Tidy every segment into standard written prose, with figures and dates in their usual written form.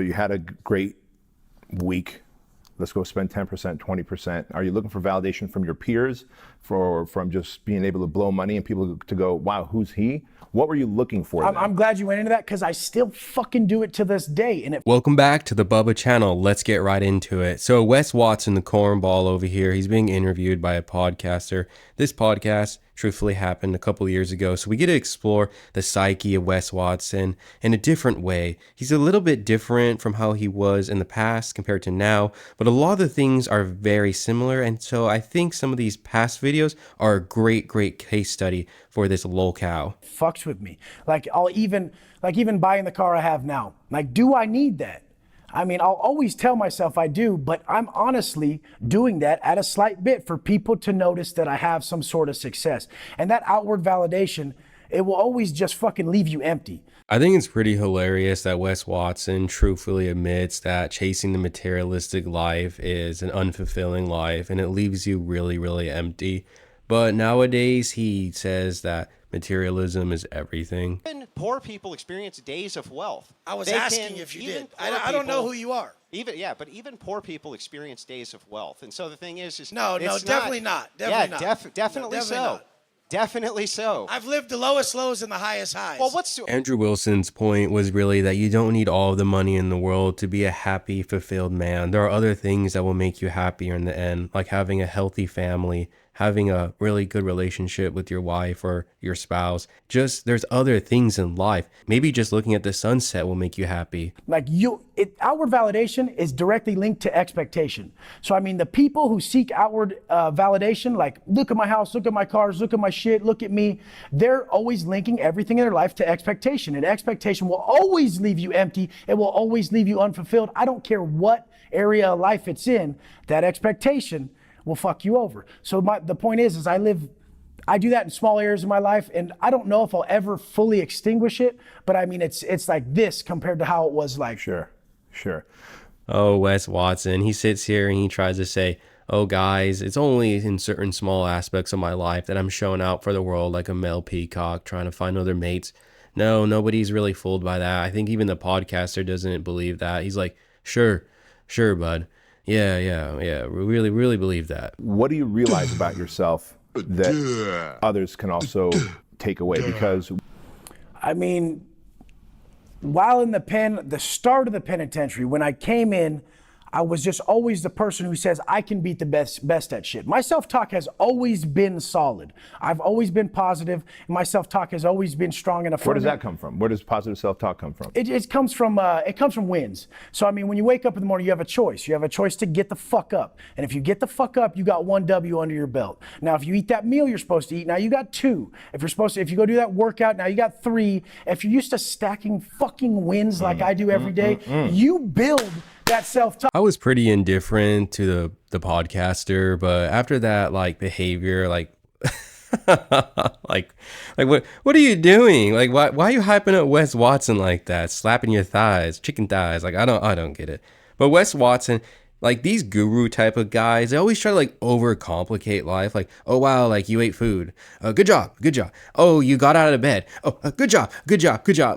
You had a great week. Let's go spend 10%, 20%. Are you looking for validation from your peers, from just being able to blow money and people to go, wow, who's he? What were you looking for? I'm glad you went into that because I still fucking do it to this day. And Welcome back to the Bubba channel. Let's get right into it. So Wes Watson, the cornball over here, he's being interviewed by a podcaster. This podcast truthfully happened a couple of years ago. So we get to explore the psyche of Wes Watson in a different way. He's a little bit different from how he was in the past compared to now, but a lot of the things are very similar. And so I think some of these past videos are a great case study for this lolcow. fucks with me. Like even buying the car I have now. Like, do I need that? I mean, I'll always tell myself I do, but I'm honestly doing that at a slight bit for people to notice that I have some sort of success. And that outward validation, it will always just fucking leave you empty. I think it's pretty hilarious that Wes Watson truthfully admits that chasing the materialistic life is an unfulfilling life and it leaves you really empty. But nowadays he says that materialism is everything. Even poor people experience days of wealth. I was asking if you did. I don't know who you are. But even poor people experience days of wealth. And so the thing is no, definitely not. Definitely not. Definitely so. Definitely so. I've lived the lowest lows and the highest highs. Well, Andrew Wilson's point was really that you don't need all of the money in the world to be a happy, fulfilled man. There are other things that will make you happier in the end, like having a healthy family, having a really good relationship with your wife or your spouse. Just there's other things in life. Maybe just looking at the sunset will make you happy. Like outward validation is directly linked to expectation. So I mean, the people who seek outward validation, like look at my house, look at my cars, look at my shit, look at me, they're always linking everything in their life to expectation. And expectation will always leave you empty. It will always leave you unfulfilled. I don't care what area of life it's in, that expectation will fuck you over. So the point is I do that in small areas of my life, and I don't know if I'll ever fully extinguish it, but I mean, it's like this compared to how it was like. Sure. Oh, Wes Watson, he sits here and he tries to say, oh guys, it's only in certain small aspects of my life that I'm showing out for the world like a male peacock trying to find other mates. No, nobody's really fooled by that. I think even the podcaster doesn't believe that. He's like, sure, bud. Yeah. We really believe that. What do you realize about yourself that others can also take away? Because I mean, while in the start of the penitentiary, when I came in, I was just always the person who says I can beat the best at shit. My self-talk has always been solid. I've always been positive, and my self-talk has always been strong and affirming. Where does that come from? Where does positive self-talk come from? It comes from wins. So I mean, when you wake up in the morning, you have a choice. You have a choice to get the fuck up. And if you get the fuck up, you got one W under your belt. Now, if you eat that meal you're supposed to eat, now you got two. If you go do that workout, now you got three. If you're used to stacking fucking wins like I do every day, you build that self-talk. I was pretty indifferent to the podcaster, but after that like behavior, like like what are you doing? Like why are you hyping up Wes Watson like that? Slapping your thighs, chicken thighs. Like I don't get it. But Wes Watson, like these guru type of guys, they always try to like overcomplicate life. Like, oh wow, like you ate food. Good job. Oh, you got out of bed. Oh, good job.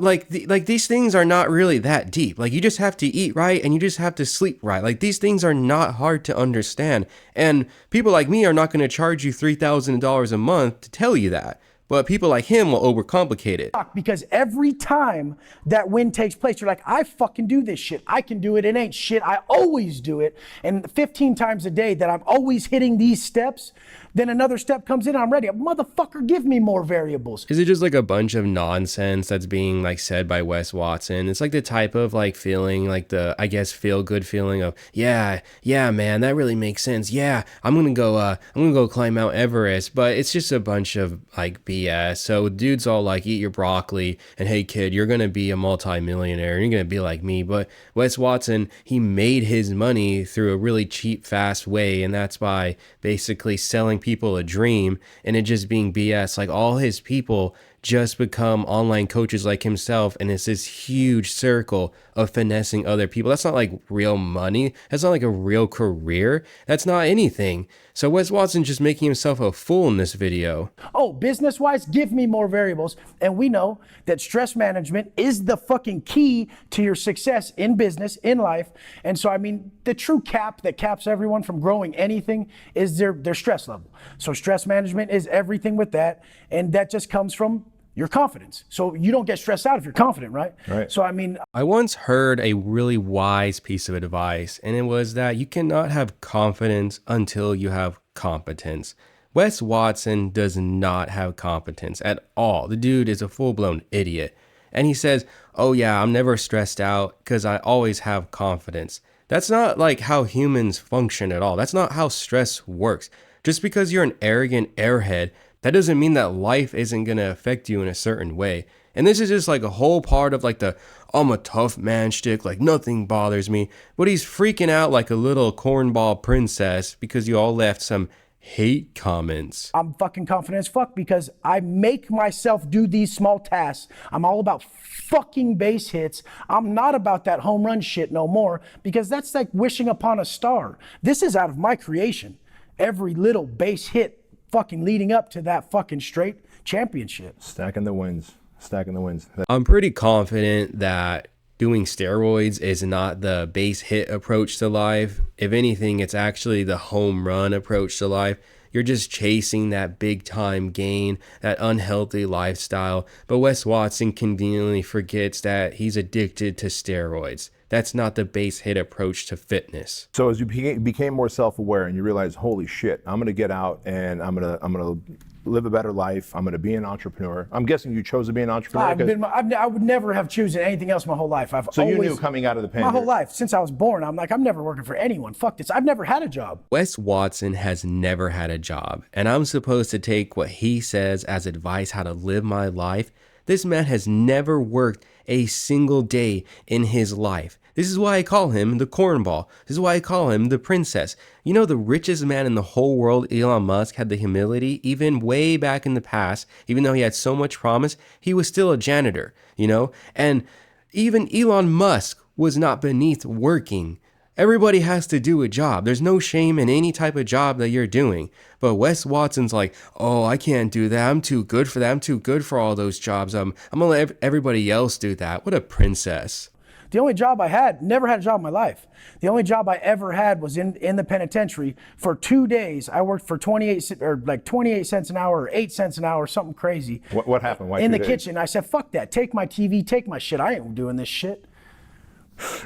Like these things are not really that deep. Like you just have to eat right and you just have to sleep right. Like these things are not hard to understand. And people like me are not going to charge you $3,000 a month to tell you that. But people like him will overcomplicate it. Because every time that win takes place, you're like, I fucking do this shit. I can do it. It ain't shit. I always do it. And 15 times a day that I'm always hitting these steps, then another step comes in and I'm ready. Motherfucker, give me more variables. Is it just like a bunch of nonsense that's being like said by Wes Watson? It's like the type of like feeling, like the, I guess, feel good feeling of, yeah, man, that really makes sense. Yeah, I'm gonna go climb Mount Everest. But it's just a bunch of like BS. So dudes all like, eat your broccoli and hey kid, you're gonna be a multi-millionaire and you're gonna be like me. But Wes Watson, he made his money through a really cheap, fast way, and that's by basically selling people a dream and it just being BS. Like all his people just become online coaches like himself, and it's this huge circle of finessing other people. That's not like real money. That's not like a real career. That's not anything. So Wes Watson just making himself a fool in this video. Oh, business-wise, give me more variables. And we know that stress management is the fucking key to your success in business, in life. And so, I mean, the true cap that caps everyone from growing anything is their stress level. So stress management is everything with that. And that just comes from your confidence. So you don't get stressed out if you're confident, right? Right. So, I mean, I once heard a really wise piece of advice, and it was that you cannot have confidence until you have competence. Wes Watson does not have competence at all. The dude is a full-blown idiot. And he says, oh yeah, I'm never stressed out because I always have confidence. That's not like how humans function at all. That's not how stress works. Just because you're an arrogant airhead, that doesn't mean that life isn't going to affect you in a certain way. And this is just like a whole part of like the I'm a tough man shtick, like nothing bothers me. But he's freaking out like a little cornball princess because you all left some hate comments. I'm fucking confident as fuck because I make myself do these small tasks. I'm all about fucking base hits. I'm not about that home run shit no more because that's like wishing upon a star. This is out of my creation. Every little base hit fucking leading up to that fucking straight championship. Stacking the wins. Stacking the wins. I'm pretty confident that doing steroids is not the base hit approach to life. If anything, it's actually the home run approach to life. You're just chasing that big time gain, that unhealthy lifestyle. But Wes Watson conveniently forgets that he's addicted to steroids. That's not the base hit approach to fitness. So as you became more self-aware and you realized, holy shit, I'm gonna get out and I'm gonna live a better life. I'm gonna be an entrepreneur. I'm guessing you chose to be an entrepreneur. I would never have chosen anything else my whole life. So you knew coming out of the pandemic. My whole life, since I was born, I'm like, I'm never working for anyone. Fuck this. I've never had a job. Wes Watson has never had a job, and I'm supposed to take what he says as advice how to live my life. This man has never worked a single day in his life. This is why I call him the cornball. This is why I call him the princess. You know, the richest man in the whole world, Elon Musk, had the humility, even way back in the past, even though he had so much promise, he was still a janitor, you know? And even Elon Musk was not beneath working. Everybody has to do a job. There's no shame in any type of job that you're doing. But Wes Watson's like, oh, I can't do that. I'm too good for that. I'm too good for all those jobs. I'm gonna let everybody else do that. What a princess. The only job I had, never had a job in my life. The only job I ever had was in the penitentiary. For 2 days, I worked for 28 cents an hour or 8 cents an hour, something crazy. What happened? Why in 2 the days? kitchen, I said, fuck that. Take my TV, take my shit. I ain't doing this shit.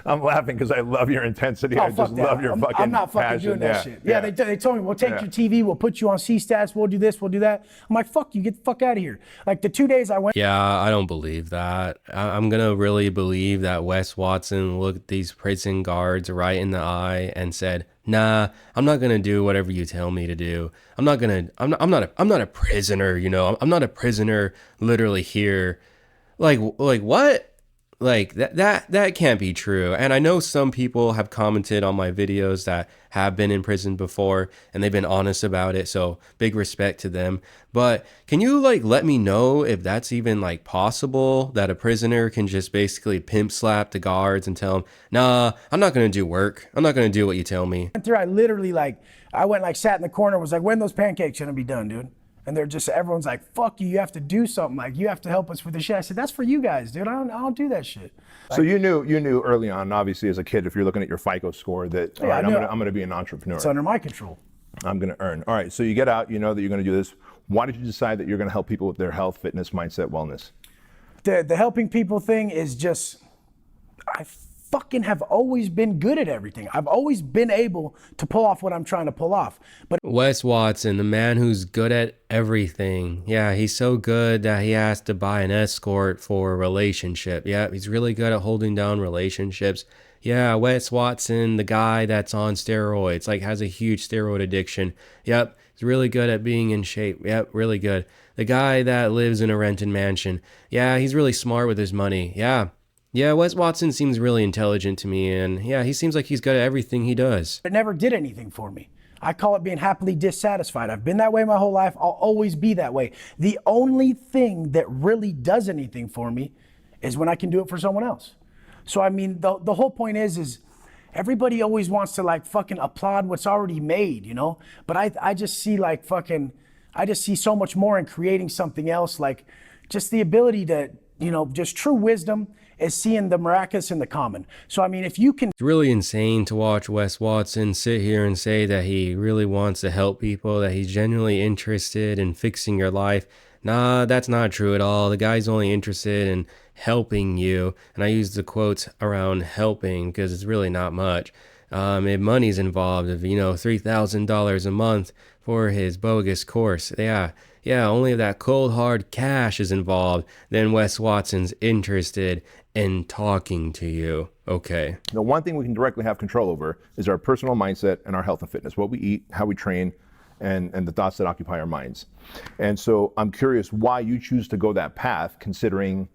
I'm laughing because I love your intensity. I just love your fucking I'm not fucking passion. doing that shit. Yeah, they told me, we'll take your TV, we'll put you on C-Stats, we'll do this, we'll do that. I'm like, fuck you, get the fuck out of here. Like the 2 days I went. Yeah, I don't believe that. I'm going to really believe that Wes Watson looked these prison guards right in the eye and said, nah, I'm not going to do whatever you tell me to do. I'm not a prisoner, you know. I'm not a prisoner literally here. Like what? Like that can't be true. And I know some people have commented on my videos that have been in prison before and they've been honest about it. So big respect to them. But can you like let me know if that's even like possible that a prisoner can just basically pimp slap the guards and tell them, nah, I'm not going to do work. I'm not going to do what you tell me. I literally I went sat in the corner, was like, when those pancakes gonna be done, dude? And everyone's like, fuck you, you have to do something. Like, you have to help us with the shit. I said, that's for you guys, dude. I don't do that shit. So you knew early on, obviously as a kid, if you're looking at your FICO score, that all right, I'm gonna be an entrepreneur. It's under my control. I'm gonna earn. All right, so you get out, you know that you're gonna do this. Why did you decide that you're gonna help people with their health, fitness, mindset, wellness? The helping people thing is just, I fucking have always been good at everything. I've always been able to pull off what I'm trying to pull off. But Wes Watson, the man who's good at everything. Yeah, he's so good that he has to buy an escort for a relationship. Yeah, he's really good at holding down relationships. Yeah, Wes Watson, the guy that's on steroids, like has a huge steroid addiction. Yep, he's really good at being in shape. Yep, really good. The guy that lives in a rented mansion. Yeah, he's really smart with his money. Yeah, Wes Watson seems really intelligent to me, and yeah, he seems like he's good at everything he does. it never did anything for me. I call it being happily dissatisfied. I've been that way my whole life. I'll always be that way. The only thing that really does anything for me is when I can do it for someone else. So, I mean, the whole point is everybody always wants to like fucking applaud what's already made, you know? But I just see like fucking, I just see so much more in creating something else, like just the ability to, you know, just true wisdom is seeing the miraculous in the common. So, I mean, if you can... It's really insane to watch Wes Watson sit here and say that he really wants to help people, that he's genuinely interested in fixing your life. Nah, that's not true at all. The guy's only interested in helping you. And I use the quotes around helping because it's really not much. If money's involved, if, you know, $3,000 a month for his bogus course, only if that cold hard cash is involved, then Wes Watson's interested in talking to you. Okay. The one thing we can directly have control over is our personal mindset and our health and fitness, what we eat, how we train, and the thoughts that occupy our minds. And so I'm curious why you choose to go that path, considering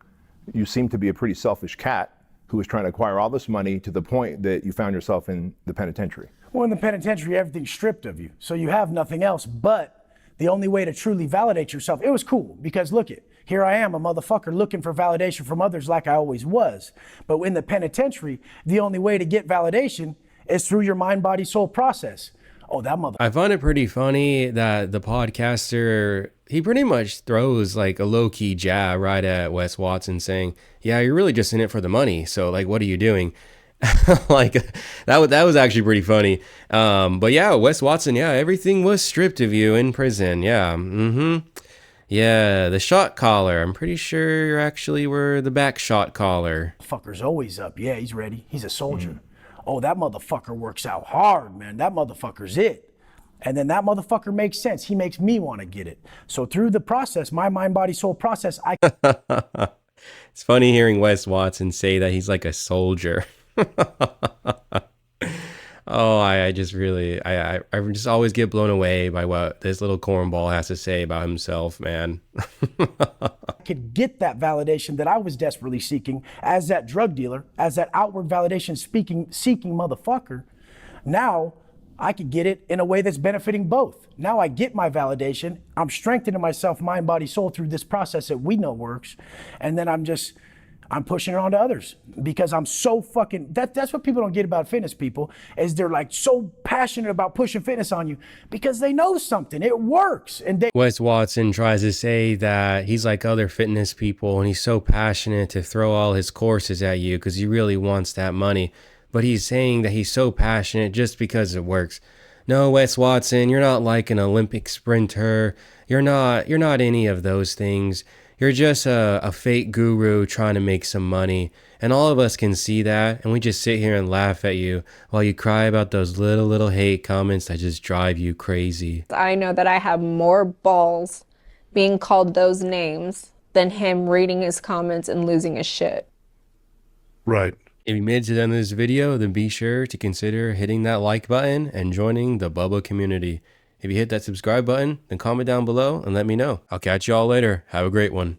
you seem to be a pretty selfish cat who was trying to acquire all this money to the point that you found yourself in the penitentiary. Well, in the penitentiary, everything's stripped of you. So you have nothing else but the only way to truly validate yourself. It was cool because look it, here I am, a motherfucker looking for validation from others like I always was. But in the penitentiary, the only way to get validation is through your mind, body, soul process. Oh, that mother... I find it pretty funny that the podcaster, he pretty much throws like a low-key jab right at Wes Watson saying, yeah, you're really just in it for the money. So like, what are you doing? Like that was actually pretty funny. But yeah, Wes Watson, yeah, everything was stripped of you in prison. Yeah. Yeah, the shot caller. I'm pretty sure you actually were the back shot caller. Fucker's always up. Yeah, he's ready. He's a soldier. Oh, that motherfucker works out hard, man. That motherfucker's it. And then that motherfucker makes sense. He makes me want to get it. So through the process, my mind, body, soul process, I... It's funny hearing Wes Watson say that he's like a soldier. Oh, I just really, I just always get blown away by what this little cornball has to say about himself, man. could get that validation that I was desperately seeking as that drug dealer, as that outward validation seeking motherfucker. Now I could get it in a way that's benefiting both. Now I get my validation. I'm strengthening myself, mind, body, soul through this process that we know works. And then I'm pushing it on to others because I'm so fucking, that's what people don't get about fitness, people, is they're like so passionate about pushing fitness on you because they know something, it works. And Wes Watson tries to say that he's like other fitness people and he's so passionate to throw all his courses at you because he really wants that money. But he's saying that he's so passionate just because it works. No, Wes Watson, you're not like an Olympic sprinter. You're not any of those things. You're just a fake guru trying to make some money. And all of us can see that. And we just sit here and laugh at you while you cry about those little hate comments that just drive you crazy. I know that I have more balls being called those names than him reading his comments and losing his shit. Right. If you made it to the end of this video, then be sure to consider hitting that like button and joining the Bubba community. If you hit that subscribe button, then comment down below and let me know. I'll catch you all later. Have a great one.